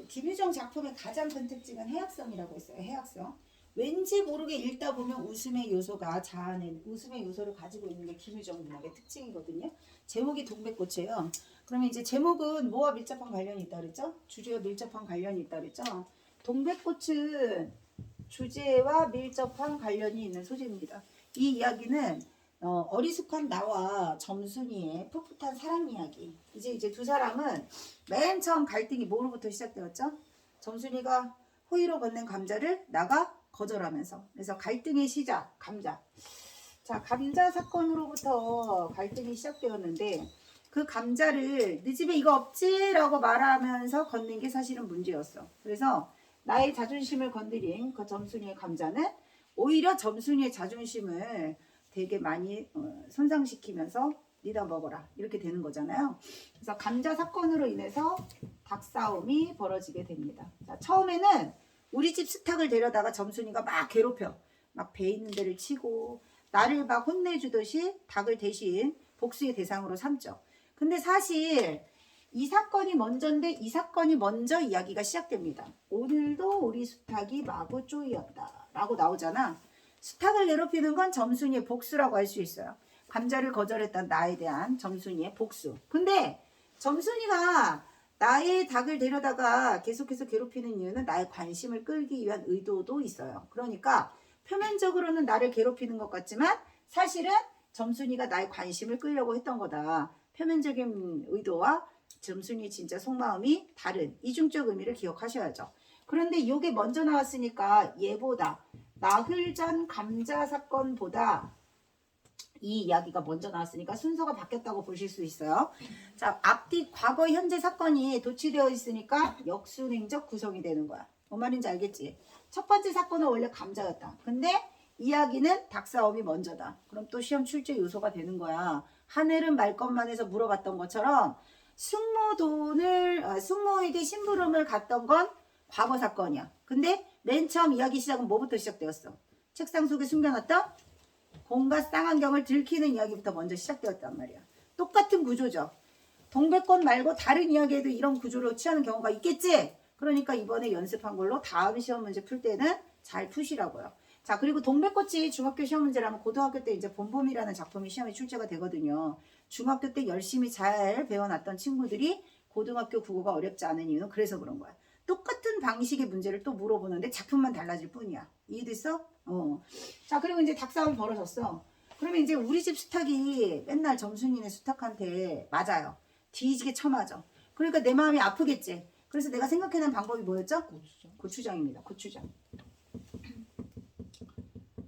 김유정 작품의 가장 큰 특징은 해학성이라고 했어요. 해학성. 왠지 모르게 읽다 보면 웃음의 요소가 자아낸 웃음의 요소를 가지고 있는 게 김유정 문학의 특징이거든요. 제목이 동백꽃이에요. 그러면 이제 제목은 뭐와 밀접한 관련이 있다 그랬죠? 주제와 밀접한 관련이 있다 그랬죠? 동백꽃은 주제와 밀접한 관련이 있는 소재입니다. 이 이야기는 어리숙한 나와 점순이의 풋풋한 사랑 이야기. 이제 두 사람은 맨 처음 갈등이 뭐로부터 시작되었죠? 점순이가 호의로 건넨 감자를 나가 거절하면서. 그래서 갈등의 시작, 감자. 자, 감자 사건으로부터 갈등이 시작되었는데 그 감자를 네 집에 이거 없지? 라고 말하면서 건넨 게 사실은 문제였어. 그래서 나의 자존심을 건드린 그 점순이의 감자는 오히려 점순이의 자존심을 되게 많이 손상시키면서 니다 먹어라 이렇게 되는 거잖아요. 그래서 감자 사건으로 인해서 닭싸움이 벌어지게 됩니다. 자, 처음에는 우리 집 스탁을 데려다가 점순이가 막 괴롭혀. 막 배 있는 데를 치고 나를 막 혼내주듯이 닭을 대신 복수의 대상으로 삼죠. 근데 사실 이 사건이 먼저인데 이 사건이 먼저 이야기가 시작됩니다. 오늘도 우리 수탉이 마구 쪼이였다 라고 나오잖아. 수탉을 괴롭히는 건 점순이의 복수라고 할 수 있어요. 감자를 거절했던 나에 대한 점순이의 복수. 근데 점순이가 나의 닭을 데려다가 계속해서 괴롭히는 이유는 나의 관심을 끌기 위한 의도도 있어요. 그러니까 표면적으로는 나를 괴롭히는 것 같지만 사실은 점순이가 나의 관심을 끌려고 했던 거다. 표면적인 의도와 점순이의 진짜 속마음이 다른 이중적 의미를 기억하셔야죠. 그런데 이게 먼저 나왔으니까 얘보다 나흘 전 감자 사건보다 이 이야기가 먼저 나왔으니까 순서가 바뀌었다고 보실 수 있어요. 자, 앞뒤 과거 현재 사건이 도치되어 있으니까 역순행적 구성이 되는 거야. 뭔 말인지 알겠지? 첫 번째 사건은 원래 감자였다. 근데 이야기는 닭싸움이 먼저다. 그럼 또 시험 출제 요소가 되는 거야. 하늘은 말 것만 해서 물어봤던 것처럼 숙모에게 심부름을 갔던 건 과거 사건이야. 근데 맨 처음 이야기 시작은 뭐부터 시작되었어? 책상 속에 숨겨놨던 공과 쌍안경을 들키는 이야기부터 먼저 시작되었단 말이야. 똑같은 구조죠. 동백꽃 말고 다른 이야기에도 이런 구조로 취하는 경우가 있겠지? 그러니까 이번에 연습한 걸로 다음 시험 문제 풀 때는 잘 푸시라고요. 자, 그리고 동백꽃이 중학교 시험 문제라면 고등학교 때 이제 봄봄이라는 작품이 시험에 출제가 되거든요. 중학교 때 열심히 잘 배워놨던 친구들이 고등학교 국어가 어렵지 않은 이유는 그래서 그런 거야. 똑같은 방식의 문제를 또 물어보는데 작품만 달라질 뿐이야. 이해됐어? 자, 그리고 이제 닭싸움이 벌어졌어. 그러면 이제 우리 집 수탉이 맨날 점순이네 수탉한테 맞아요. 뒤지게 쳐맞아. 그러니까 내 마음이 아프겠지. 그래서 내가 생각해낸 방법이 뭐였죠? 고추장입니다. 고추장.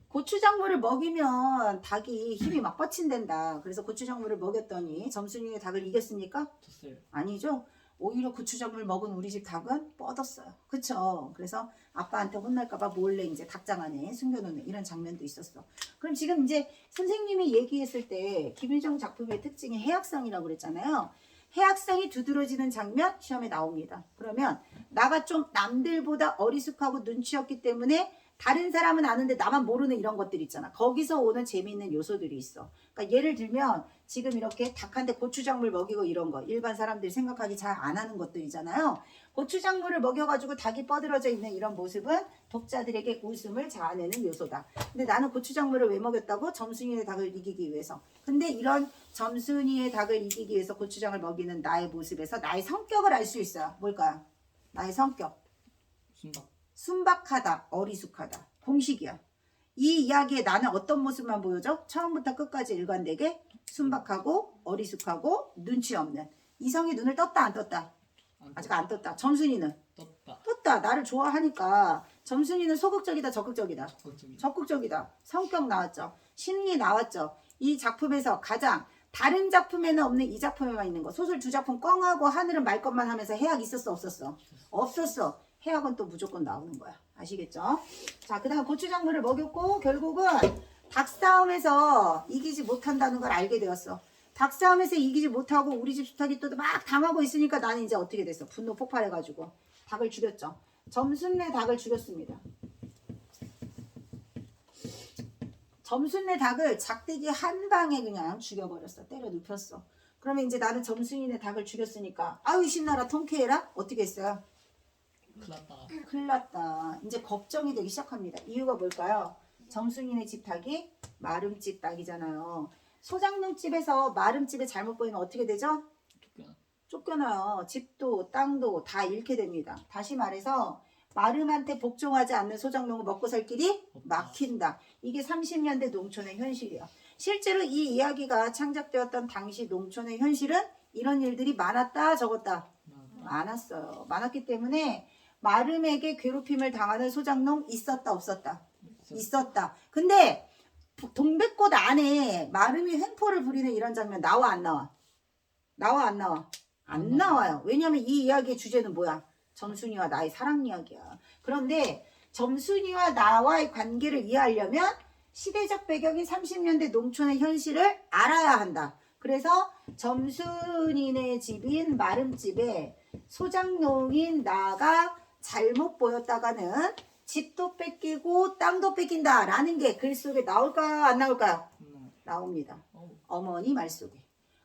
고추장물을 먹이면 닭이 힘이 막 뻗친댄다. 그래서 고추장물을 먹였더니 점순이의 닭을 이겼습니까? 졌어요. 아니죠. 오히려 고추장물 먹은 우리 집 닭은 뻗었어요. 그쵸? 그래서 아빠한테 혼날까봐 몰래 이제 닭장 안에 숨겨놓는 이런 장면도 있었어. 그럼 지금 이제 선생님이 얘기했을 때 김유정 작품의 특징이 해학성이라고 그랬잖아요. 해학성이 두드러지는 장면 시험에 나옵니다. 그러면 나가 좀 남들보다 어리숙하고 눈치 없기 때문에 다른 사람은 아는데 나만 모르는 이런 것들 있잖아. 거기서 오는 재미있는 요소들이 있어. 그러니까 예를 들면 지금 이렇게 닭한테 고추장물 먹이고 이런 거 일반 사람들이 생각하기 잘 안 하는 것들이잖아요. 고추장물을 먹여가지고 닭이 뻗어져 있는 이런 모습은 독자들에게 웃음을 자아내는 요소다. 근데 나는 고추장물을 왜 먹였다고? 점순이의 닭을 이기기 위해서. 근데 이런 점순이의 닭을 이기기 위해서 고추장을 먹이는 나의 모습에서 나의 성격을 알 수 있어요. 뭘까요? 나의 성격. 순박. 순박하다, 어리숙하다. 공식이야. 이 이야기에 나는 어떤 모습만 보여줘? 처음부터 끝까지 일관되게 순박하고 어리숙하고 눈치 없는. 이성이 눈을 떴다 안 떴다? 아직 안 떴다. 점순이는? 떴다. 떴다. 나를 좋아하니까. 점순이는 소극적이다 적극적이다? 적극적이다. 적극적이다. 성격 나왔죠. 심리 나왔죠. 이 작품에서 가장 다른 작품에는 없는 이 작품에만 있는 거. 소설 두 작품 꽝하고 하늘은 말 것만 하면서 해악 있었어 없었어? 없었어. 해악은 또 무조건 나오는 거야. 아시겠죠? 자, 그 다음 고추장물을 먹였고 결국은 닭싸움에서 이기지 못한다는 걸 알게 되었어. 닭싸움에서 이기지 못하고 우리 집 수탉이 또 막 당하고 있으니까 나는 이제 어떻게 됐어? 분노 폭발해가지고 닭을 죽였죠. 점순내 닭을 죽였습니다. 점순내 닭을 작대기 한 방에 그냥 죽여버렸어. 때려 눕혔어. 그러면 이제 나는 점순이네 닭을 죽였으니까 아유 신나라 통쾌해라. 어떻게 했어요? 큰일 났다. 이제 걱정이 되기 시작합니다. 이유가 뭘까요? 점순이네 집 닭이 마름집 닭이잖아요. 소장농 집에서 마름집에 잘못 보이면 어떻게 되죠? 쫓겨나요. 집도 땅도 다 잃게 됩니다. 다시 말해서 마름한테 복종하지 않는 소장농은 먹고 살 길이 막힌다. 이게 30년대 농촌의 현실이야. 실제로 이 이야기가 창작되었던 당시 농촌의 현실은 이런 일들이 많았다 적었다? 많았어요. 많았기 때문에 마름에게 괴롭힘을 당하는 소장농 있었다 없었다? 있었다. 근데 동백꽃 안에 마름이 횡포를 부리는 이런 장면 나와 안 나와? 나와 안 나와? 안 나와요. 왜냐하면 이 이야기의 주제는 뭐야? 점순이와 나의 사랑 이야기야. 그런데 점순이와 나와의 관계를 이해하려면 시대적 배경인 30년대 농촌의 현실을 알아야 한다. 그래서 점순이네 집인 마름집에 소장농인 나가 잘못 보였다가는 집도 뺏기고 땅도 뺏긴다 라는 게 글 속에 나올까요? 안 나올까요? 나옵니다. 어머니 말 속에.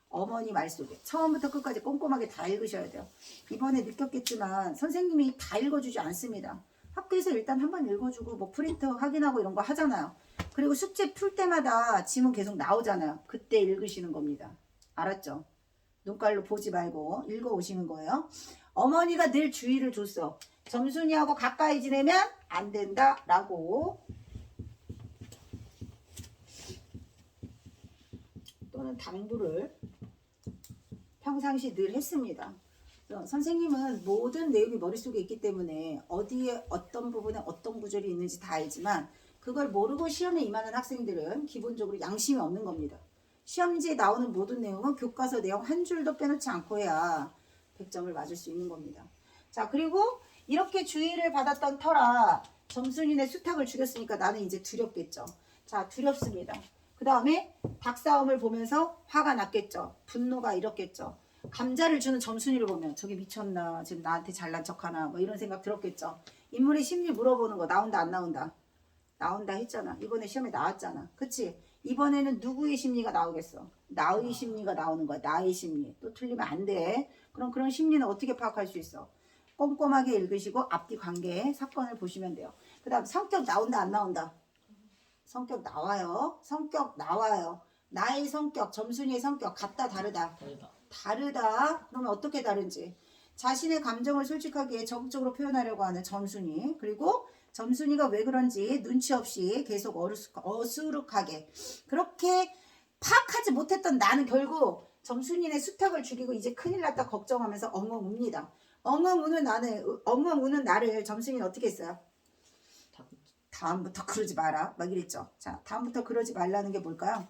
어머니 말 속에. 처음부터 끝까지 꼼꼼하게 다 읽으셔야 돼요. 이번에 느꼈겠지만 선생님이 다 읽어주지 않습니다. 학교에서 일단 한번 읽어주고 뭐 프린트 확인하고 이런 거 하잖아요. 그리고 숙제 풀 때마다 지문 계속 나오잖아요. 그때 읽으시는 겁니다. 알았죠? 눈깔로 보지 말고 읽어오시는 거예요. 어머니가 늘 주의를 줬어. 점순이하고 가까이 지내면 안 된다 라고. 또는 당부를 평상시 늘 했습니다. 선생님은 모든 내용이 머릿속에 있기 때문에 어디에 어떤 부분에 어떤 구절이 있는지 다 알지만 그걸 모르고 시험에 임하는 학생들은 기본적으로 양심이 없는 겁니다. 시험지에 나오는 모든 내용은 교과서 내용 한 줄도 빼놓지 않고 해야 100점을 맞을 수 있는 겁니다. 자, 그리고 이렇게 주의를 받았던 터라 점순이네 수탉을 죽였으니까 나는 이제 두렵겠죠. 자, 두렵습니다. 그 다음에 닭싸움을 보면서 화가 났겠죠. 분노가 일었겠죠. 감자를 주는 점순이를 보면 저게 미쳤나, 지금 나한테 잘난 척하나, 뭐 이런 생각 들었겠죠. 인물의 심리 물어보는 거 나온다 안 나온다? 나온다 했잖아. 이번에 시험에 나왔잖아. 그치? 이번에는 누구의 심리가 나오겠어? 나의 심리가 나오는 거야. 나의 심리. 또 틀리면 안 돼. 그럼 그런 심리는 어떻게 파악할 수 있어? 꼼꼼하게 읽으시고 앞뒤 관계 사건을 보시면 돼요. 그 다음 성격 나온다 안 나온다? 성격 나와요. 성격 나와요. 나의 성격, 점순이의 성격 같다 다르다? 다르다. 그러면 어떻게 다른지. 자신의 감정을 솔직하게 적극적으로 표현하려고 하는 점순이. 그리고 점순이가 왜 그런지 눈치 없이 계속 어수룩하게. 그렇게 파악하지 못했던 나는 결국 점순이네 수탉을 죽이고 이제 큰일 났다 걱정하면서 엉엉 웁니다. 엉엉 우는 나를 점순이는 어떻게 했어요? 다음부터 그러지 마라. 막 이랬죠. 자, 다음부터 그러지 말라는 게 뭘까요?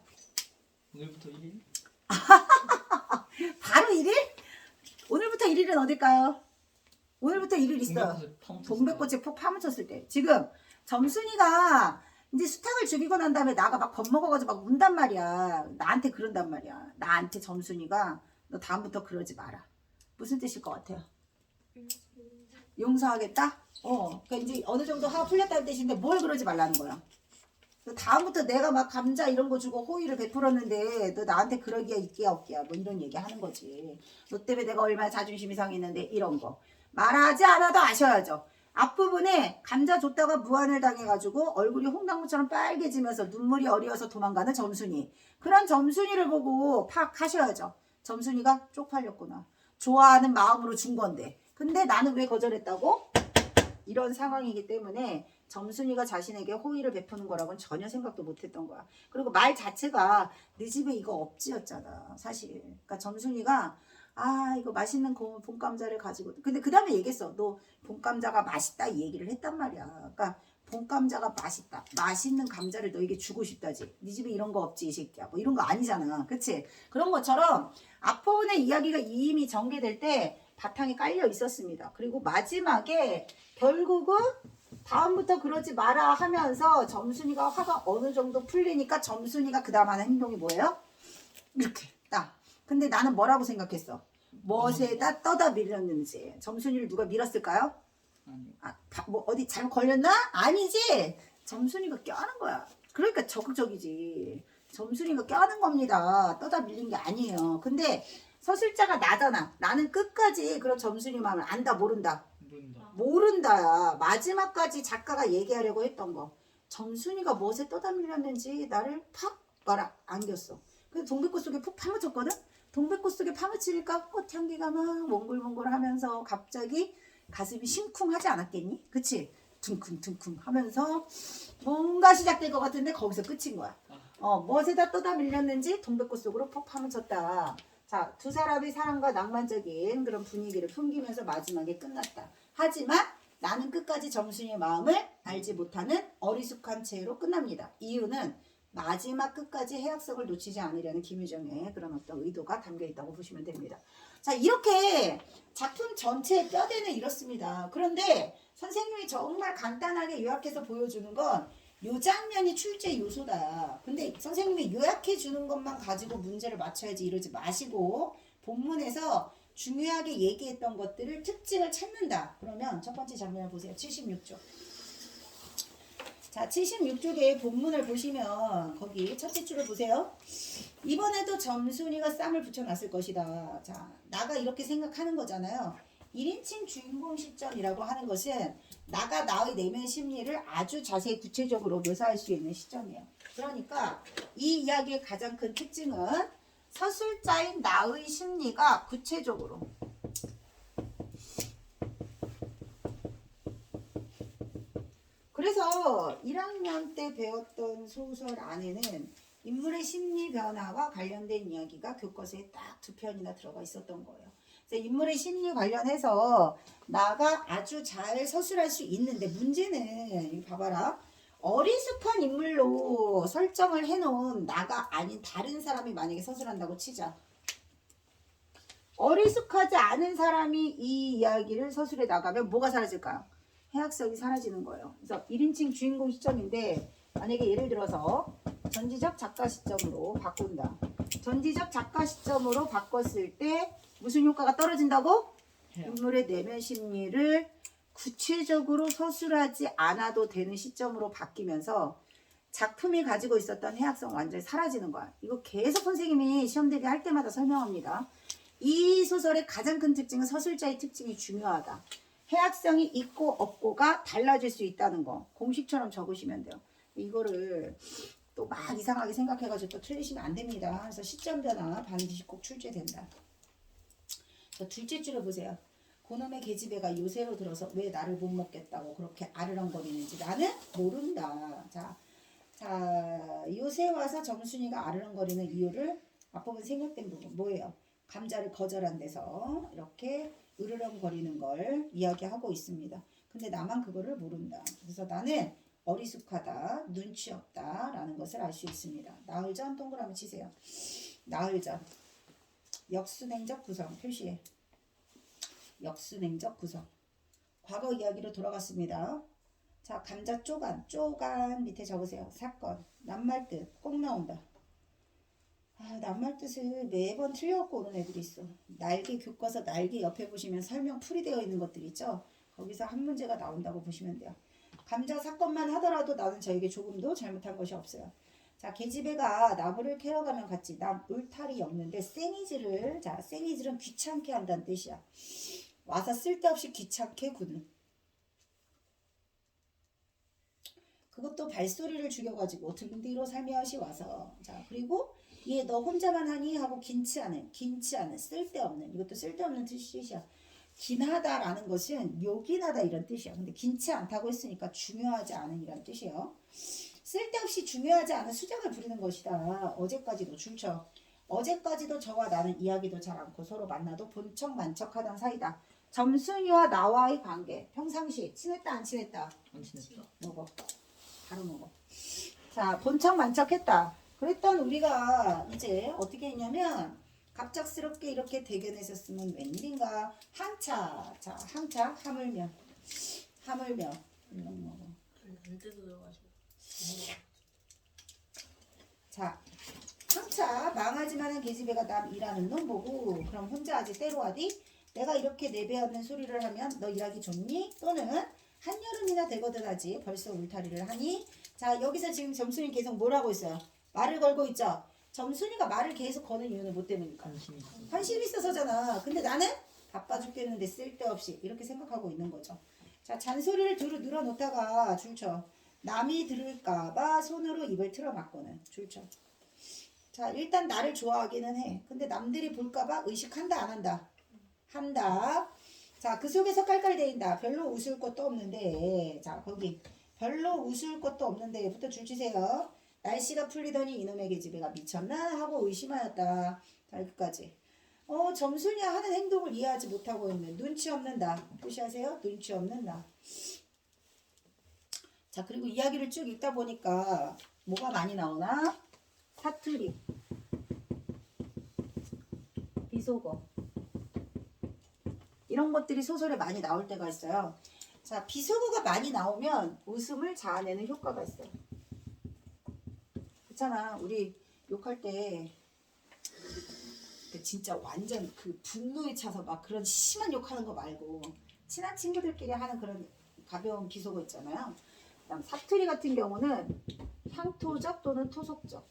오늘부터 1일? 바로 1일? 오늘부터 1일은 어딜까요? 오늘부터 1일 있어요. 동백꽃에 폭 파묻혔을 때. 지금 점순이가 이제 수탉을 죽이고 난 다음에 나가 막 겁먹어가지고 막 운단 말이야. 나한테 그런단 말이야. 나한테 점순이가 너 다음부터 그러지 마라. 무슨 뜻일 것 같아요? 용서하겠다? 그러니까 이제 어느 정도 화가 풀렸다는 뜻인데 뭘 그러지 말라는 거야. 다음부터 내가 막 감자 이런 거 주고 호의를 베풀었는데 너 나한테 그러기야 있기야 없기야 뭐 이런 얘기 하는 거지. 너 때문에 내가 얼마나 자존심이 상했는데 이런 거. 말하지 않아도 아셔야죠. 앞부분에 감자 줬다가 무안을 당해가지고 얼굴이 홍당무처럼 빨개지면서 눈물이 어리어서 도망가는 점순이. 그런 점순이를 보고 파악하셔야죠. 점순이가 쪽팔렸구나. 좋아하는 마음으로 준 건데. 근데 나는 왜 거절했다고? 이런 상황이기 때문에 점순이가 자신에게 호의를 베푸는 거라고는 전혀 생각도 못했던 거야. 그리고 말 자체가 네 집에 이거 없지였잖아 사실. 그러니까 점순이가 이거 맛있는 봄감자를 가지고 근데 그 다음에 얘기했어. 너 봄감자가 맛있다 이 얘기를 했단 말이야. 그러니까 봄감자가 맛있다. 맛있는 감자를 너에게 주고 싶다지. 네 집에 이런 거 없지 이 새끼야. 뭐 이런 거 아니잖아. 그치? 그런 것처럼 앞부분의 이야기가 이미 전개될 때 바탕이 깔려 있었습니다. 그리고 마지막에 결국은 다음부터 그러지 마라 하면서 점순이가 화가 어느 정도 풀리니까 점순이가 그 다음 하는 행동이 뭐예요? 이렇게 딱. 근데 나는 뭐라고 생각했어? 무엇에다 떠다 밀렸는지. 점순이를 누가 밀었을까요? 뭐 어디 잘못 걸렸나? 아니지. 점순이가 껴안은 거야. 그러니까 적극적이지. 점순이가 껴는 겁니다. 떠다 밀린 게 아니에요. 근데 서술자가 나잖아. 나는 끝까지 그런 점순이 마음을 안다 모른다. 모른다야. 마지막까지 작가가 얘기하려고 했던 거. 점순이가 무엇에 떠다 밀렸는지 나를 팍 말아 안겼어. 근데 동백꽃 속에 푹 파묻혔거든. 동백꽃 속에 파묻히니까 꽃향기가 막 몽글몽글 하면서 갑자기 가슴이 심쿵하지 않았겠니? 그치? 둥쿵둥쿵 하면서 뭔가 시작될 것 같은데 거기서 끝인 거야. 무엇에다 떠다 밀렸는지 동백꽃 속으로 푹 파묻혔다. 자, 두 사람의 사랑과 낭만적인 그런 분위기를 풍기면서 마지막에 끝났다. 하지만 나는 끝까지 점순이의 마음을 알지 못하는 어리숙한 채로 끝납니다. 이유는 마지막 끝까지 해악성을 놓치지 않으려는 김유정의 그런 어떤 의도가 담겨 있다고 보시면 됩니다. 자, 이렇게 작품 전체의 뼈대는 이렇습니다. 그런데 선생님이 정말 간단하게 요약해서 보여주는 건 요 장면이 출제 요소다. 근데 선생님이 요약해 주는 것만 가지고 문제를 맞춰야지 이러지 마시고 본문에서 중요하게 얘기했던 것들을 특징을 찾는다. 그러면 첫 번째 장면을 보세요. 76쪽. 자, 76쪽의 본문을 보시면 거기 첫째 줄을 보세요. 이번에도 점순이가 쌈을 붙여놨을 것이다. 자, 나가 이렇게 생각하는 거잖아요. 1인칭 주인공 시점이라고 하는 것은 나가 나의 내면 심리를 아주 자세히 구체적으로 묘사할 수 있는 시점이에요. 그러니까 이 이야기의 가장 큰 특징은 서술자인 나의 심리가 구체적으로 그래서 1학년 때 배웠던 소설 안에는 인물의 심리 변화와 관련된 이야기가 교과서에 딱 2편이나 들어가 있었던 거예요. 그래서 인물의 심리 관련해서 나가 아주 잘 서술할 수 있는데 문제는 이거 봐봐라. 어리숙한 인물로 설정을 해놓은 나가 아닌 다른 사람이 만약에 서술한다고 치자. 어리숙하지 않은 사람이 이 이야기를 서술해 나가면 뭐가 사라질까요? 해악성이 사라지는 거예요. 그래서 1인칭 주인공 시점인데 만약에 예를 들어서 전지적 작가 시점으로 바꾼다. 전지적 작가 시점으로 바꿨을 때 무슨 효과가 떨어진다고? 인물의 내면 심리를 구체적으로 서술하지 않아도 되는 시점으로 바뀌면서 작품이 가지고 있었던 해악성 완전히 사라지는 거야. 이거 계속 선생님이 시험 대비 할 때마다 설명합니다. 이 소설의 가장 큰 특징은 서술자의 특징이 중요하다. 해악성이 있고 없고가 달라질 수 있다는 거 공식처럼 적으시면 돼요. 이거를 또 막 이상하게 생각해가지고 또 틀리시면 안 됩니다. 그래서 시점 변화 반드시 꼭 출제된다. 자, 둘째 줄을 보세요. 고놈의 계집애가 요새로 들어서 왜 나를 못 먹겠다고 그렇게 아르렁거리는지 나는 모른다. 자, 요새 와서 정순이가 아르렁거리는 이유를 앞부분 생략된 부분 뭐예요? 감자를 거절한 데서 이렇게 으르렁거리는 걸 이야기하고 있습니다. 근데 나만 그거를 모른다. 그래서 나는 어리숙하다, 눈치 없다 라는 것을 알 수 있습니다. 나흘전 동그라미 치세요. 나흘전 역수냉적 구성 표시해. 역수냉적 구성. 과거 이야기로 돌아갔습니다. 자, 감자 쪼간 밑에 적으세요. 사건, 낱말 뜻 꼭 나온다. 낱말 뜻을 매번 틀려갖고 오는 애들이 있어. 날개 교과서 날개 옆에 보시면 설명 풀이 되어 있는 것들 있죠. 거기서 한 문제가 나온다고 보시면 돼요. 감자 사건만 하더라도 나는 저에게 조금도 잘못한 것이 없어요. 자, 계집애가 나무를 캐러가면 같이 남 울타리 없는데 생이질을 생이질은 귀찮게 한다는 뜻이야. 와서 쓸데없이 귀찮게 구는. 그것도 발소리를 죽여가지고 등 뒤로 살며시 와서 자 그리고 얘 너 혼자만 하니 하고 긴치 않은 쓸데없는 이것도 쓸데없는 뜻이야. 긴하다라는 것은 요긴하다 이런 뜻이야. 근데 긴치 않다고 했으니까 중요하지 않은 이란 뜻이에요. 쓸데없이 중요하지 않은 수작을 부리는 것이다. 어제까지도 줄쳐. 어제까지도 저와 나는 이야기도 잘 않고 서로 만나도 본척 만척하던 사이다. 점순이와 나와의 관계 평상시 친했다 안 친했다? 안 친했다. 먹어. 바로 먹어. 자, 본척 만척했다. 그랬던 우리가 이제 어떻게 했냐면 갑작스럽게 이렇게 대견했었으면 웬일인가. 항차. 자, 항차 하물며 이런 먹어. 자, 항차 망하지만은 계집애가 남 일하는 놈 보고 그럼 혼자 아직 때로하디? 내가 이렇게 내배하는 소리를 하면 너 일하기 좋니? 또는 한여름이나 되거든 하지 벌써 울타리를 하니? 자, 여기서 지금 점순이 계속 뭐라고 있어요? 말을 걸고 있죠. 점순이가 말을 계속 거는 이유는 뭐 때문일까? 관심이 있어. 관심이 있어서잖아. 근데 나는 바빠 죽겠는데 쓸데없이 이렇게 생각하고 있는 거죠. 자, 잔소리를 두루 늘어놓다가 줄쳐. 남이 들을까봐 손으로 입을 틀어막고는 줄쳐. 자, 일단 나를 좋아하기는 해. 근데 남들이 볼까봐 의식한다 안 한다? 한다. 자, 그 속에서 깔깔대인다. 별로 웃을 것도 없는데. 자, 거기 별로 웃을 것도 없는데부터 줄치세요. 날씨가 풀리더니 이놈의 계집애가 미쳤나 하고 의심하였다. 자, 여기까지. 점순이야 하는 행동을 이해하지 못하고 있는 눈치 없는 나. 표시하세요. 눈치 없는 나. 자, 그리고 이야기를 쭉 읽다 보니까 뭐가 많이 나오나? 사투리, 비속어 이런 것들이 소설에 많이 나올 때가 있어요. 자, 비속어가 많이 나오면 웃음을 자아내는 효과가 있어요. 그렇잖아. 우리 욕할 때 진짜 완전 그 분노에 차서 막 그런 심한 욕하는 거 말고 친한 친구들끼리 하는 그런 가벼운 비속어 있잖아요. 그다음 사투리 같은 경우는 향토적 또는 토속적.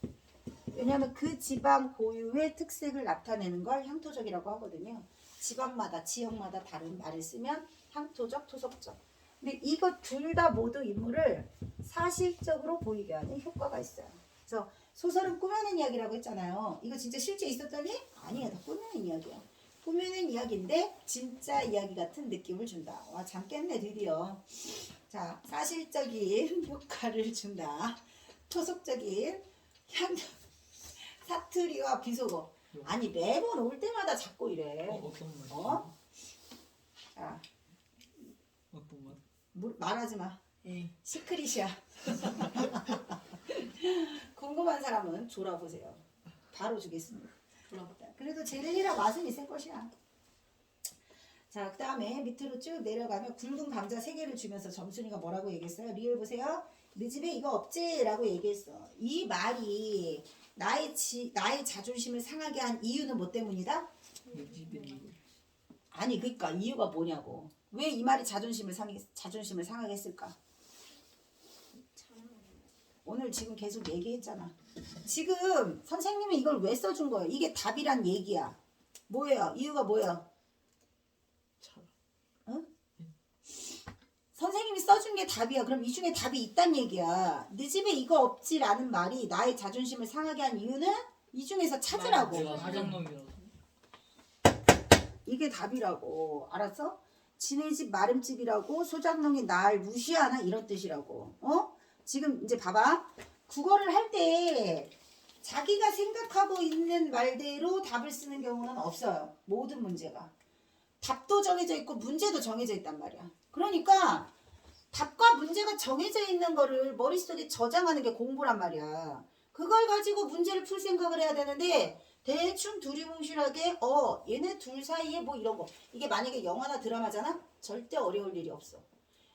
왜냐하면 그 지방 고유의 특색을 나타내는 걸 향토적이라고 하거든요. 지방마다 지역마다 다른 말을 쓰면 향토적, 토속적. 근데 이거 둘 다 모두 인물을 사실적으로 보이게 하는 효과가 있어요. 그래서 소설은 꾸며낸 이야기라고 했잖아요. 이거 진짜 실제 있었더니? 아니에요. 다 꾸며낸 이야기예요. 꾸며낸 이야기인데 진짜 이야기 같은 느낌을 준다. 와, 잠 깼네 드디어. 자, 사실적인 효과를 준다. 토속적인 향 사투리와 비속어. 아니 매번 올 때마다 자꾸 이래. 어떤 맛이? 자, 어떤 맛? 말하지 마. 시크릿이야. 궁금한 사람은 졸아보세요. 바로 주겠습니다. 그래도 젤리랑 맛은 있을 것이야. 자, 그 다음에 밑으로 쭉 내려가면 굵은 감자 3개를 주면서 점순이가 뭐라고 얘기했어요? 리을 보세요. 네 집에 이거 없지? 라고 얘기했어. 이 말이 나의 자존심을 상하게 한 이유는 뭐 때문이다? 내 집에 이거. 아니 그러니까 이유가 뭐냐고. 왜 이 말이 자존심을 상하게 했을까? 오늘 지금 계속 얘기했잖아. 지금 선생님이 이걸 왜 써준 거예요? 이게 답이란 얘기야. 뭐예요? 이유가 뭐예요? 응? 선생님이 써준 게 답이야. 그럼 이 중에 답이 있단 얘기야. 네 집에 이거 없지라는 말이 나의 자존심을 상하게 한 이유는 이 중에서 찾으라고. 내가 사장놈이라서. 이게 답이라고. 알았어? 지네 집 마름집이라고 소장농이 날 무시하나 이런 뜻이라고. 지금 이제 봐봐. 국어를 할 때 자기가 생각하고 있는 말대로 답을 쓰는 경우는 없어요. 모든 문제가. 답도 정해져 있고 문제도 정해져 있단 말이야. 그러니까 답과 문제가 정해져 있는 거를 머릿속에 저장하는 게 공부란 말이야. 그걸 가지고 문제를 풀 생각을 해야 되는데 대충 두리뭉실하게 얘네 둘 사이에 뭐 이런 거. 이게 만약에 영화나 드라마잖아? 절대 어려울 일이 없어.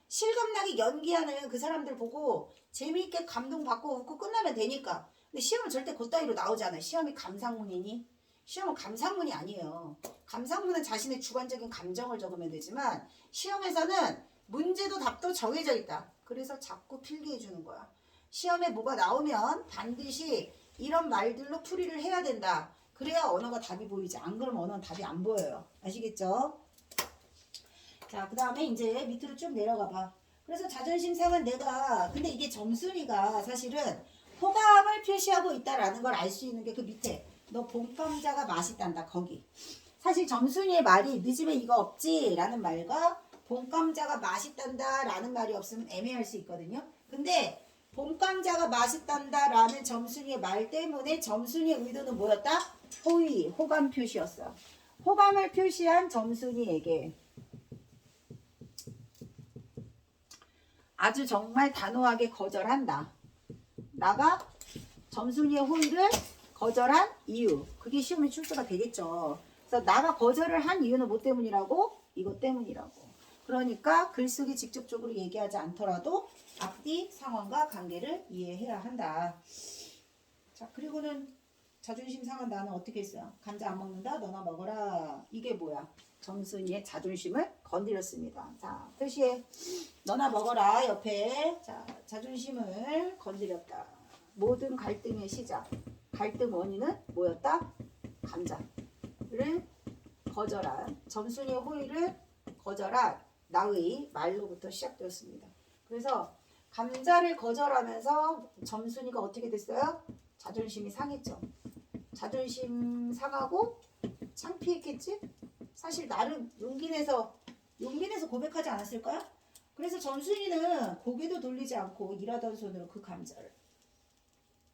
실감나게 연기하는 그 사람들 보고 재미있게 감동받고 웃고 끝나면 되니까. 근데 시험은 절대 그따위로 나오지 않아요. 시험이 감상문이니? 시험은 감상문이 아니에요. 감상문은 자신의 주관적인 감정을 적으면 되지만 시험에서는 문제도 답도 정해져 있다. 그래서 자꾸 필기해 주는 거야. 시험에 뭐가 나오면 반드시 이런 말들로 풀이를 해야 된다. 그래야 언어가 답이 보이지. 안 그러면 언어는 답이 안 보여요. 아시겠죠? 자, 그 다음에 이제 밑으로 쭉 내려가 봐. 그래서 자존심 상한 내가, 근데 이게 점순이가 사실은 호감을 표시하고 있다라는 걸 알 수 있는 게 그 밑에 너 봄감자가 맛있단다 거기. 사실 점순이의 말이 네 집에 이거 없지? 라는 말과 봄감자가 맛있단다 라는 말이 없으면 애매할 수 있거든요. 근데 봄감자가 맛있단다 라는 점순이의 말 때문에 점순이의 의도는 뭐였다? 호의, 호감 표시였어요. 호감을 표시한 점순이에게 아주 정말 단호하게 거절한다. 나가 점순이의 호의를 거절한 이유. 그게 시험에 출제가 되겠죠. 그래서 나가 거절을 한 이유는 뭐 때문이라고? 이것 때문이라고. 그러니까 글쓰기 직접적으로 얘기하지 않더라도 앞뒤 상황과 관계를 이해해야 한다. 자, 그리고는 자존심 상한 나는 어떻게 했어요? 감자 안 먹는다? 너나 먹어라. 이게 뭐야? 점순이의 자존심을 건드렸습니다. 자, 표시에 너나 먹어라 옆에. 자, 자존심을 건드렸다. 모든 갈등의 시작. 갈등 원인은 뭐였다? 감자를 거절한 점순이의 호의를 거절한 나의 말로부터 시작되었습니다. 그래서 감자를 거절하면서 점순이가 어떻게 됐어요? 자존심이 상했죠. 자존심 상하고 창피했겠지? 사실 나를 용기 내서 고백하지 않았을까요? 그래서 점순이는 고개도 돌리지 않고 일하던 손으로 그 감자를,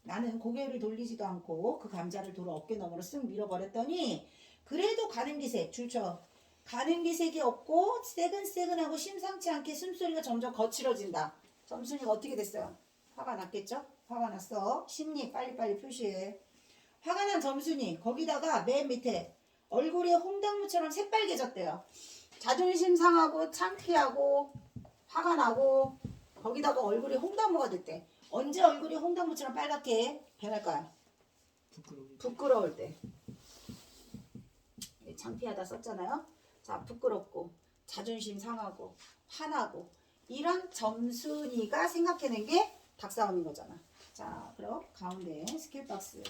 나는 고개를 돌리지도 않고 그 감자를 도로 어깨 너머로 쓱 밀어버렸더니 그래도 가는 기색, 줄쳐 가는 기색이 없고 새근새근하고 심상치 않게 숨소리가 점점 거칠어진다. 점순이가 어떻게 됐어요? 화가 났겠죠? 화가 났어. 심리 빨리빨리 표시해. 화가 난 점순이 거기다가 맨 밑에 얼굴이 홍당무처럼 새빨개졌대요. 자존심 상하고 창피하고 화가 나고 거기다가 얼굴이 홍당무가 됐대. 언제 얼굴이 홍당무처럼 빨갛게 변할까요? 부끄러울 때. 창피하다 썼잖아요. 자, 부끄럽고 자존심 상하고 화나고 이런 점순이가 생각해낸 게 닭싸움인 거잖아. 자, 그럼 가운데 스킬박스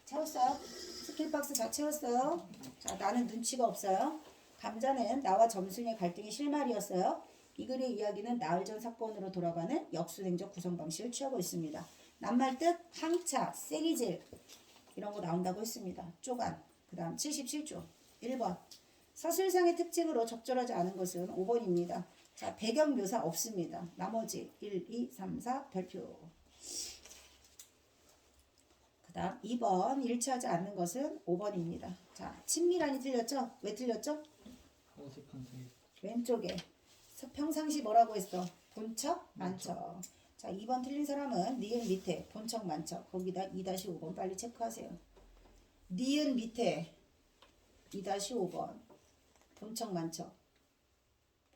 채웠어요? 스킬박스 다 채웠어요? 자, 나는 눈치가 없어요. 감자는 나와 점순이의 갈등의 실마리였어요. 이 글의 이야기는 나흘 전 사건으로 돌아가는 역순행적 구성 방식을 취하고 있습니다. 낱말 뜻, 항차, 세리질 이런 거 나온다고 했습니다. 쪼간. 그 다음 77조 1번. 서술상의 특징으로 적절하지 않은 것은 5번입니다. 자, 배경 묘사 없습니다. 나머지 1, 2, 3, 4 별표. 그 다음 2번 일치하지 않는 것은 5번입니다. 자, 친밀한이 틀렸죠? 왜 틀렸죠? 어색한 사이. 왼쪽에 평상시 뭐라고 했어? 본척? 만척. 자, 2번 틀린 사람은 니은 밑에 본척 만척 거기다 2-5번 빨리 체크하세요. 니은 밑에 2-5번 본척 만척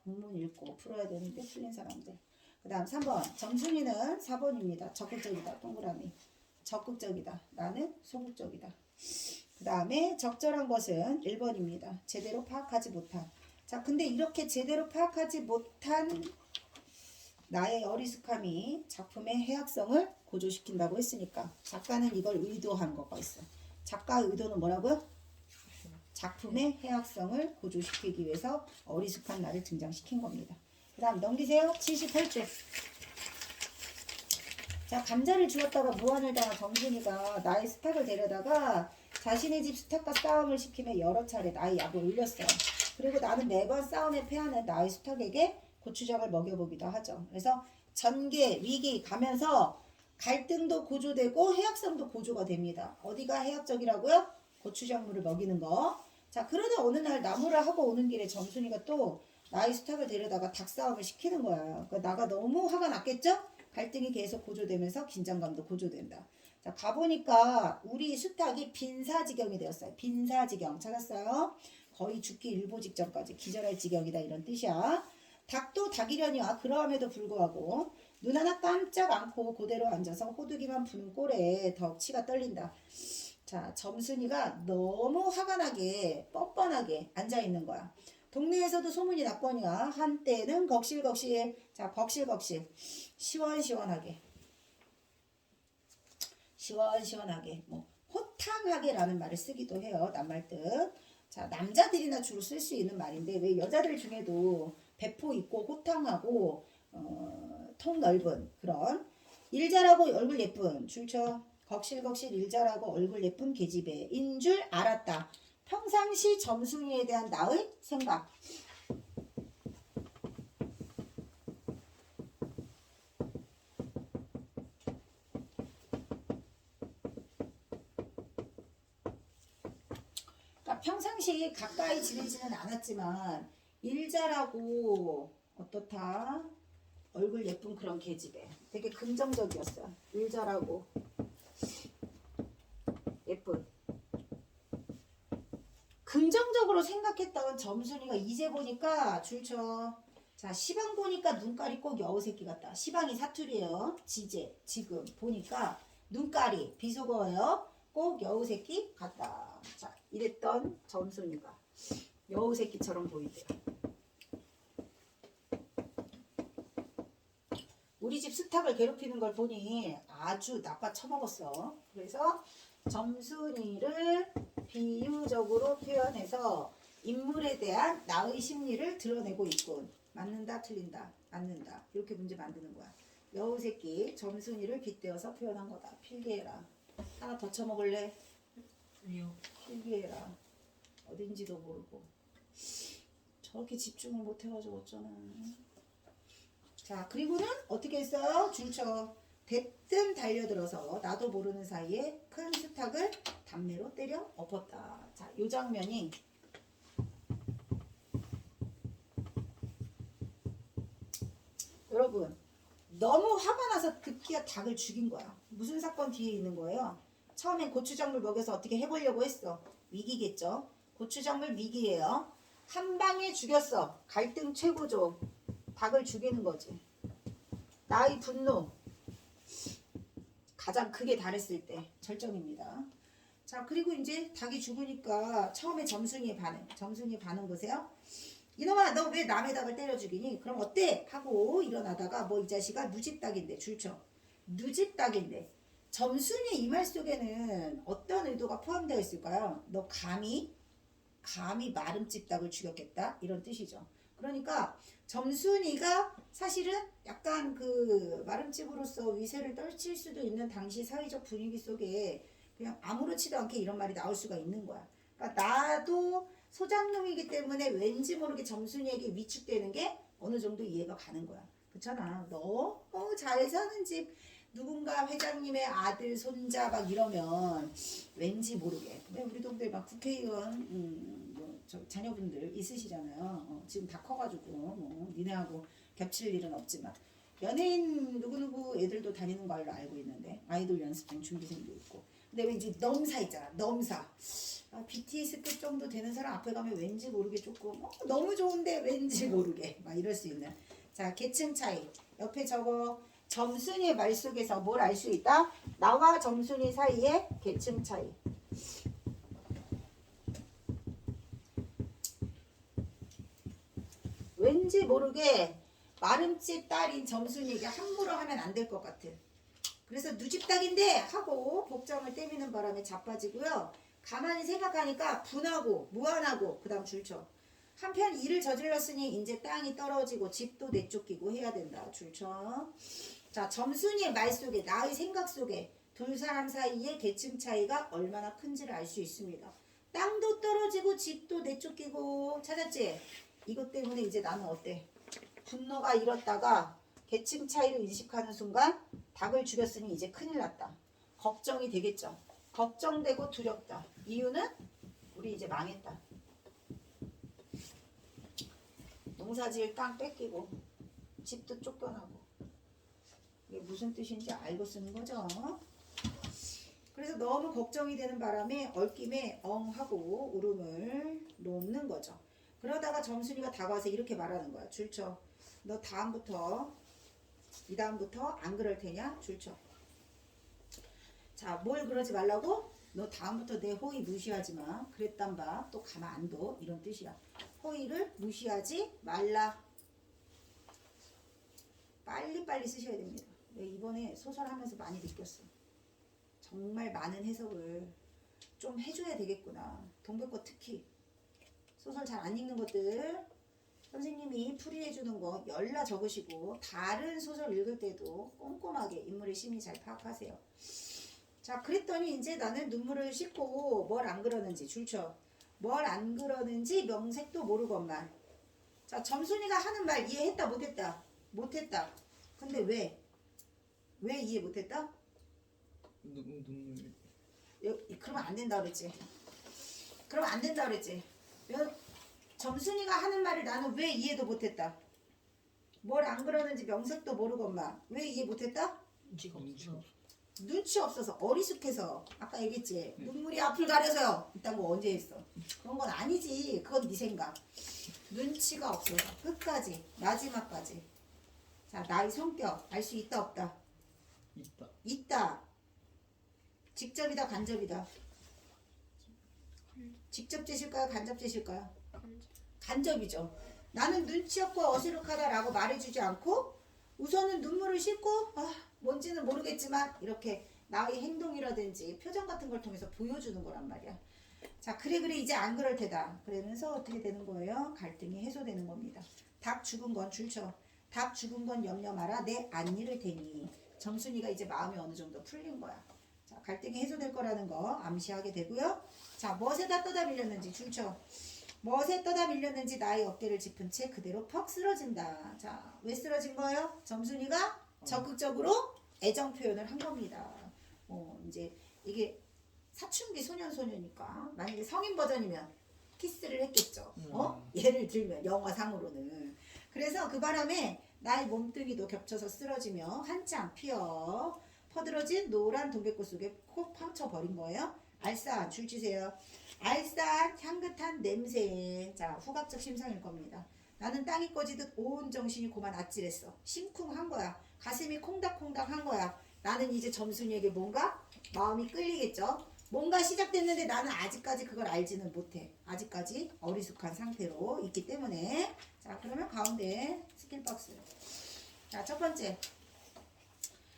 본문 읽고 풀어야 되는데 틀린 사람들. 그 다음 3번 점순이는 4번입니다. 적극적이다. 동그라미. 적극적이다. 나는 소극적이다. 그 다음에 적절한 것은 1번입니다. 제대로 파악하지 못한. 자, 근데 이렇게 제대로 파악하지 못한 나의 어리숙함이 작품의 해악성을 고조시킨다고 했으니까 작가는 이걸 의도한 거가 있어. 작가의 의도는 뭐라고요? 작품의 해악성을 고조시키기 위해서 어리숙한 나를 등장시킨 겁니다. 그 다음 넘기세요. 78쪽. 자, 감자를 주었다가 무안을 당한 점순이가 나의 스탁을 데려다가 자신의 집 스탁과 싸움을 시키며 여러 차례 나의 약을 올렸어요. 그리고 나는 매번 싸움에 패하는 나의 스탁에게 고추장을 먹여보기도 하죠. 그래서 전개, 위기 가면서 갈등도 고조되고 해악성도 고조가 됩니다. 어디가 해악적이라고요? 고추장물을 먹이는 거. 자, 그러다 어느 날 나무를 하고 오는 길에 점순이가 또 나의 수탉을 데려다가 닭싸움을 시키는 거야. 그러니까 나가 너무 화가 났겠죠? 갈등이 계속 고조되면서 긴장감도 고조된다. 자, 가보니까 우리 수탉이 빈사지경이 되었어요. 빈사지경 찾았어요? 거의 죽기 일보 직전까지 기절할 지경이다 이런 뜻이야. 닭도 닭이려니와 그러함에도 불구하고 눈 하나 깜짝 않고 그대로 앉아서 호두기만 부는 꼴에 더 치가 떨린다. 자, 점순이가 너무 화가 나게 뻔뻔하게 앉아있는 거야. 동네에서도 소문이 났거니와 한때는 걱실걱실, 자, 걱실걱실 시원시원하게 뭐 호탕하게라는 말을 쓰기도 해요. 낱말 뜻. 자, 남자들이나 주로 쓸 수 있는 말인데 왜 여자들 중에도 배포 있고 호탕하고 통 넓은 그런 일 잘하고 얼굴 예쁜 줄쳐 걱실걱실 일 잘하고 얼굴 예쁜 계집애인 줄 알았다. 평상시 점순이에 대한 나의 생각. 그러니까 평상시 가까이 지내지는 않았지만 일 잘하고 어떻다 얼굴 예쁜 그런 계집애 되게 긍정적이었어요. 일 잘하고 예쁜 긍정적으로 생각했던 점순이가 이제 보니까 줄쳐. 자, 시방 보니까 눈깔이 꼭 여우새끼 같다. 시방이 사투리예요. 지금 보니까 눈깔이 비속어예요. 꼭 여우새끼 같다. 자, 이랬던 점순이가 여우새끼처럼 보이대요. 우리 집 수탉을 괴롭히는 걸 보니 아주 나빠 처먹었어. 그래서 점순이를 비유적으로 표현해서 인물에 대한 나의 심리를 드러내고 있군. 맞는다, 틀린다, 맞는다. 이렇게 문제 만드는 거야. 여우 새끼 점순이를 빗대어서 표현한 거다. 필기해라. 하나 더 쳐먹을래? 아니요. 필기해라. 어딘지도 모르고. 저렇게 집중을 못 해가지고 어쩌나. 자, 그리고는 어떻게 했어요? 줄쳐. 대뜸 달려들어서 나도 모르는 사이에 큰 수탉을 담내로 때려 엎었다. 자, 이 장면이 여러분 너무 화가 나서 급기야 닭을 죽인 거야. 무슨 사건 뒤에 있는 거예요? 처음엔 고추장물 먹여서 어떻게 해보려고 했어. 위기겠죠. 고추장물 위기예요. 한 방에 죽였어. 갈등 최고죠. 닭을 죽이는 거지. 나의 분노 가장 크게 달했을 때 절정입니다. 자, 그리고 이제 닭이 죽으니까 처음에 점순이의 반응 보세요. 이놈아, 너 왜 남의 닭을 때려 죽이니? 그럼 어때? 하고 일어나다가 뭐 이 자식아 누집닭인데, 줄쳐. 누집닭인데 점순이의 이 말 속에는 어떤 의도가 포함되어 있을까요? 너 감히 마름집 닭을 죽였겠다? 이런 뜻이죠. 그러니까 점순이가 사실은 약간 그 마름집으로서 위세를 떨칠 수도 있는 당시 사회적 분위기 속에 그냥 아무렇지도 않게 이런 말이 나올 수가 있는 거야. 그러니까 나도 소장농이기 때문에 왠지 모르게 점순이에게 위축되는 게 어느 정도 이해가 가는 거야. 그렇잖아. 너 잘 사는 집 누군가 회장님의 아들 손자 막 이러면 왠지 모르게. 근데 우리 동네 막 국회의원 저 자녀분들 있으시잖아요. 지금 다 커가지고 뭐 니네하고 겹칠 일은 없지만 연예인 누구누구 애들도 다니는 걸로 알고 있는데 아이돌 연습생 준비생도 있고. 근데 왠지 넘사 있잖아. 넘사. BTS급 정도 되는 사람 앞에 가면 왠지 모르게 조금 너무 좋은데 왠지 모르게 막 이럴 수 있는. 자, 계층 차이. 옆에 저거 점순이의 말 속에서 뭘 알 수 있다? 나와 점순이 사이의 계층 차이. 왠지 모르게 마름집 딸인 점순이에게 함부로 하면 안 될 것 같아. 그래서 누집닭인데 하고 복장을 떼미는 바람에 자빠지고요. 가만히 생각하니까 분하고 무안하고 그 다음 줄쳐. 한편 일을 저질렀으니 이제 땅이 떨어지고 집도 내쫓기고 해야 된다. 줄쳐. 자, 점순이의 말 속에 나의 생각 속에 두 사람 사이의 계층 차이가 얼마나 큰지를 알 수 있습니다. 땅도 떨어지고 집도 내쫓기고 찾았지? 이것 때문에 이제 나는 어때? 분노가 일었다가 계층 차이를 인식하는 순간 닭을 죽였으니 이제 큰일 났다. 걱정이 되겠죠. 걱정되고 두렵다. 이유는 우리 이제 망했다. 농사지을 땅 뺏기고 집도 쫓겨나고. 이게 무슨 뜻인지 알고 쓰는 거죠. 그래서 너무 걱정이 되는 바람에 얽김에 엉하고 울음을 놓는 거죠. 그러다가 점순이가 다가와서 이렇게 말하는 거야. 줄쳐. 너 이 다음부터 안 그럴 테냐? 줄쳐. 자, 뭘 그러지 말라고? 너 다음부터 내 호의 무시하지 마. 그랬단 바. 또 가만 안 둬. 이런 뜻이야. 호의를 무시하지 말라. 빨리빨리 쓰셔야 됩니다. 이번에 소설하면서 많이 느꼈어. 정말 많은 해석을 좀 해줘야 되겠구나. 동백꽃 특히. 소설 잘 안 읽는 것들 선생님이 풀이해주는 거 열라 적으시고 다른 소설 읽을 때도 꼼꼼하게 인물의 심리 잘 파악하세요. 자, 그랬더니 이제 나는 눈물을 씻고 뭘 안 그러는지 줄쳐. 뭘 안 그러는지 명색도 모르건만. 자, 점순이가 하는 말 이해했다 못했다? 못했다. 근데 왜 이해 못했다? 눈물. 그러면 안 된다 그랬지. 그러면 안 된다 그랬지. 점순이가 하는 말을 나는 왜 이해도 못했다? 뭘 안 그러는지 명색도 모르건만. 왜 이해 못했다? 눈치 없어서 어리숙해서. 아까 얘기했지. 눈물이 앞을 가려서요. 이딴 거 언제 했어? 그런 건 아니지. 그건 네 생각. 눈치가 없어서 끝까지 마지막까지. 자, 나의 성격 알 수 있다 없다? 있다. 직접이다 간접이다? 직접 제실까요? 간접 제실까요? 간접이죠. 나는 눈치 없고 어수룩하다라고 말해주지 않고 우선은 눈물을 씻고 뭔지는 모르겠지만 이렇게 나의 행동이라든지 표정 같은 걸 통해서 보여주는 거란 말이야. 자, 그래 이제 안 그럴 테다. 그러면서 어떻게 되는 거예요? 갈등이 해소되는 겁니다. 닭 죽은 건 줄쳐. 닭 죽은 건 염려 마라. 내 안 잃을 테니. 정순이가 이제 마음이 어느 정도 풀린 거야. 자, 갈등이 해소될 거라는 거 암시하게 되고요. 자, 멋에다 떠다 밀렸는지 줄쳐. 멋에 떠다 밀렸는지 나의 어깨를 짚은 채 그대로 퍽 쓰러진다. 자, 왜 쓰러진 거예요? 점순이가 적극적으로 애정 표현을 한 겁니다. 이제 이게 사춘기 소년이니까 만약에 성인 버전이면 키스를 했겠죠. 예를 들면 영화상으로는. 그래서 그 바람에 나의 몸뚱이도 겹쳐서 쓰러지며 한창 피어 퍼들어진 노란 동백꽃 속에 콕 파묻혀버린 거예요. 알싸한 줄치세요. 알싸한 향긋한 냄새. 자, 후각적 심상일 겁니다. 나는 땅이 꺼지듯 온 정신이 고만 아찔했어. 심쿵한 거야. 가슴이 콩닥콩닥 한 거야. 나는 이제 점순이에게 뭔가 마음이 끌리겠죠. 뭔가 시작됐는데 나는 아직까지 그걸 알지는 못해. 아직까지 어리숙한 상태로 있기 때문에. 자, 그러면 가운데 스킬박스. 자, 첫 번째.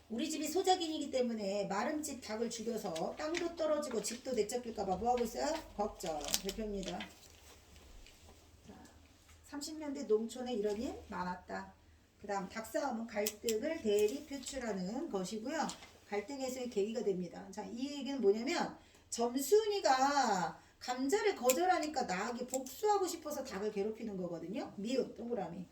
우리 집이 소작인이기 때문에 마른 집 닭을 죽여서 땅도 떨어지고 집도 내쫓길까봐 뭐하고 있어요? 걱정. 대표입니다. 자, 30년대 농촌에 이런 일 많았다. 그 다음 닭싸움은 갈등을 대리 표출하는 것이고요. 갈등 해소의 계기가 됩니다. 자, 이 얘기는 뭐냐면 점순이가 감자를 거절하니까 나에게 복수하고 싶어서 닭을 괴롭히는 거거든요. 미음 동그라미.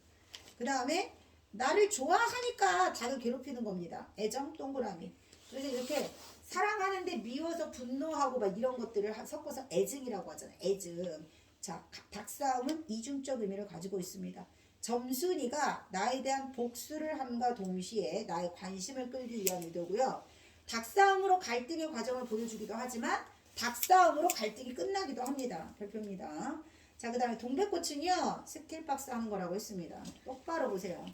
그 다음에 나를 좋아하니까 닭을 괴롭히는 겁니다. 애정 동그라미. 그래서 이렇게 사랑하는데 미워서 분노하고 막 이런 것들을 섞어서 애증이라고 하잖아요. 애증. 자, 닭싸움은 이중적 의미를 가지고 있습니다. 점순이가 나에 대한 복수를 함과 동시에 나의 관심을 끌기 위한 의도고요. 닭싸움으로 갈등의 과정을 보여주기도 하지만 닭싸움으로 갈등이 끝나기도 합니다. 별표입니다. 자, 그 다음에 동백꽃은요 스킬박스 하는 거라고 했습니다. 똑바로 보세요.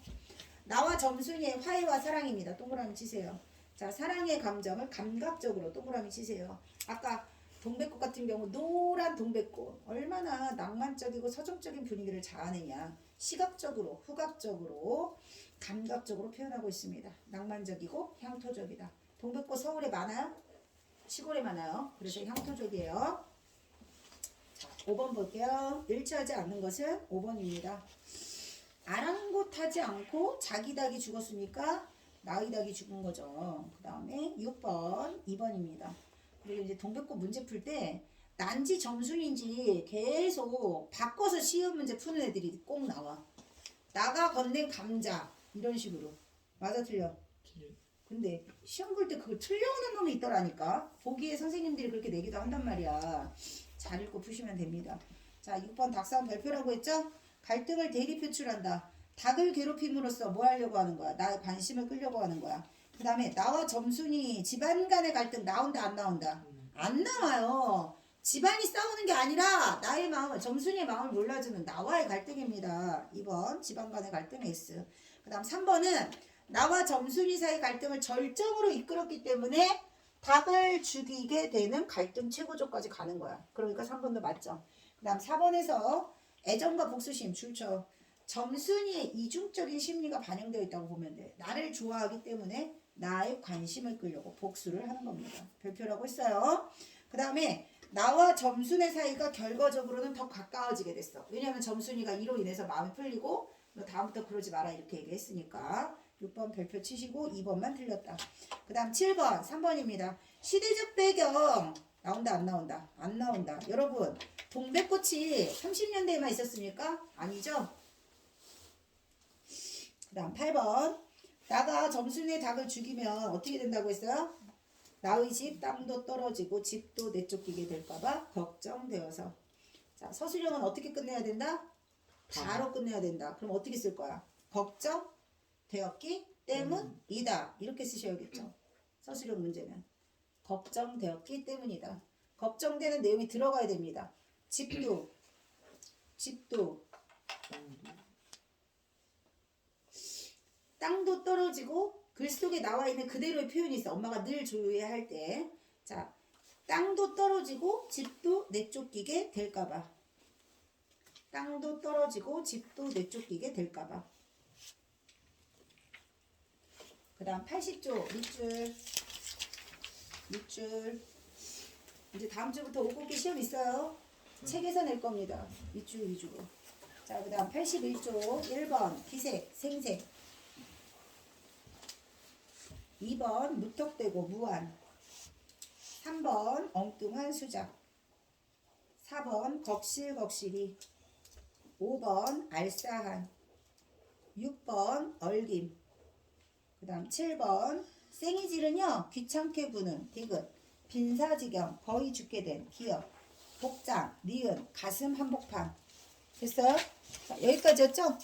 나와 점순이의 화해와 사랑입니다. 동그라미 치세요. 자, 사랑의 감정을 감각적으로 동그라미 치세요. 아까 동백꽃 같은 경우 노란 동백꽃 얼마나 낭만적이고 서정적인 분위기를 자아내냐. 시각적으로, 후각적으로, 감각적으로 표현하고 있습니다. 낭만적이고 향토적이다. 동백꽃 서울에 많아요? 시골에 많아요. 그래서 향토적이에요. 자, 5번 볼게요. 일치하지 않는 것은 5번입니다. 아랑곳하지 않고 자기 닭이 죽었으니까 나의 닭이 죽은 거죠. 그 다음에 6번, 2번입니다. 그리고 이제 동백꽃 문제 풀 때 난지 점순인지 계속 바꿔서 시험 문제 푸는 애들이 꼭 나와. 나가 건넨 감자 이런 식으로. 맞아 틀려? 근데 시험 볼 때 그걸 틀려오는 놈이 있더라니까. 보기에 선생님들이 그렇게 내기도 한단 말이야. 잘 읽고 푸시면 됩니다. 자, 6번 닭싸움 발표라고 했죠? 갈등을 대리 표출한다. 닭을 괴롭힘으로써 뭐 하려고 하는 거야? 나의 관심을 끌려고 하는 거야. 그 다음에 나와 점순이 집안 간의 갈등 나온다 안 나온다? 안 나와요. 집안이 싸우는 게 아니라 나의 마음을 점순이의 마음을 몰라주는 나와의 갈등입니다. 2번 집안 간의 갈등 S. 그 다음 3번은 나와 점순이 사이 갈등을 절정으로 이끌었기 때문에 닭을 죽이게 되는 갈등 최고조까지 가는 거야. 그러니까 3번도 맞죠. 그 다음 4번에서 애정과 복수심 줄쳐. 점순이의 이중적인 심리가 반영되어 있다고 보면 돼. 나를 좋아하기 때문에 나의 관심을 끌려고 복수를 하는 겁니다. 별표라고 했어요. 그 다음에 나와 점순의 사이가 결과적으로는 더 가까워지게 됐어. 왜냐하면 점순이가 이로 인해서 마음이 풀리고 너 다음부터 그러지 마라 이렇게 얘기했으니까 6번 별표 치시고 2번만 틀렸다. 그 다음 7번 3번입니다. 시대적 배경 나온다 안 나온다? 안 나온다. 여러분 동백꽃이 30년대에만 있었습니까? 아니죠? 그 다음 8번 나가 점순의 닭을 죽이면 어떻게 된다고 했어요? 나의 집 땅도 떨어지고 집도 내쫓기게 될까봐 걱정되어서. 자, 서술형은 어떻게 끝내야 된다? 바로 끝내야 된다. 그럼 어떻게 쓸 거야? 걱정 되었기 때문이다. 이렇게 쓰셔야겠죠. 서술형 문제는 걱정되었기 때문이다. 걱정되는 내용이 들어가야 됩니다. 집도 땅도 떨어지고 글 속에 나와 있는 그대로의 표현이 있어. 엄마가 늘 조회할 때. 자, 땅도 떨어지고 집도 내쫓기게 될까봐. 땅도 떨어지고 집도 내쫓기게 될까봐. 그 다음 80조 밑줄. 이제 다음 주부터 옷꽂기 시험 있어요. 책에서 낼 겁니다. 밑줄 위주로. 자, 그 다음 81조 1번 기색, 생색. 2번 무턱대고 무한. 3번 엉뚱한 수작. 4번 겁실겁실이. 5번 알싸한. 6번 얼김. 그 다음 7번 생이질은요 귀찮게 구는 디귿. 빈사지경 거의 죽게 된 기역. 복장 니은 가슴 한복판. 됐어요? 자, 여기까지였죠?